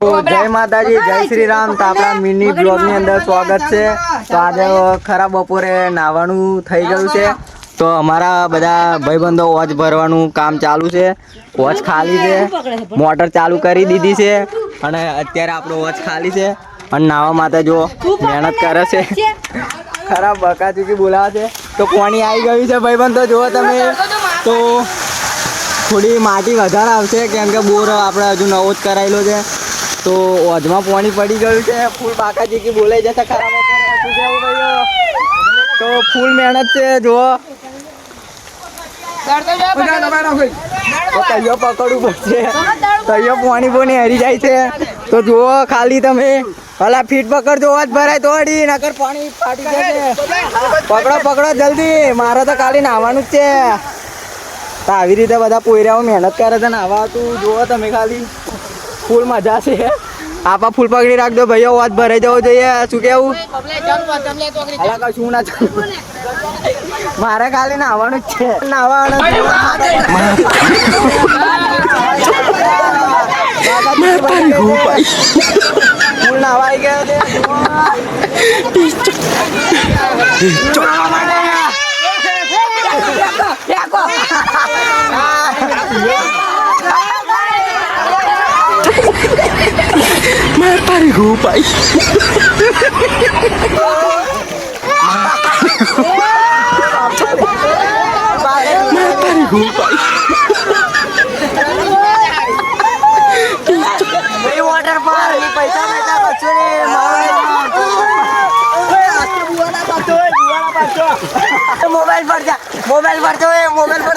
જય માતાજી, જય શ્રી રામ। તો આપણા મિની બ્લોગ ની અંદર સ્વાગત છે। તો આજે ખરા બપોરે નાવાનું થઈ ગયું છે। તો અમારા બધા ભાઈબંધો વોચ ભરવાનું કામ ચાલુ છે। વોચ ખાલી છે, મોટર ચાલુ કરી દીધી છે અને અત્યારે આપણો વોચ ખાલી છે અને નાવા માટે જો મહેનત કરે છે। ખરા બકાચુકી બોલાવે છે। તો પાણી આવી ગયું છે ભાઈબંધો, જુઓ તમે। તો થોડી માટી વધારે આવશે કેમ કે બોર આપણે હજુ નવો જ કરાયેલો છે। તો ઓજમાં પાણી પડી ગયું છે, ફૂલ બાકાચીકી બોલાઈ જશે ખરા બપોરે। શું કેવું ભાઈઓ? તો ફૂલ મહેનત છે, જુઓ। તો કહીઓ પકડવું પડશે, કહીઓ પાણી હરી જાય છે। તો જુઓ ખાલી તમે ભલા ફીટ પકડજો, જ ભરાય તોડી નકર પાણી ફાટી જશે। પકડો પકડો જલ્દી, મારે તો ખાલી નાહવાનું જ છે। તો આવી રીતે બધા પોયરાઓ મહેનત કરે છે નાહવા તું જુઓ તમે ખાલી ફૂલ મજા છે। આપા ફૂલ પકડી રાખજો ભાઈઓ, વાત ભરાઈ જવો જોઈએ। શું કેવું? કશું ના મારે ખાલી નાહવાનું જ છે, નાહવાનું ફૂલ નાહવાઈ ગયો છે। मैं पारी हूँ भाई। मैं पारी हूँ भाई। भाई वाटर पार्क पैसा पैसा बच्चों ने मोबाइल पर जा, मोबाइल पर जो है मोबाइल पर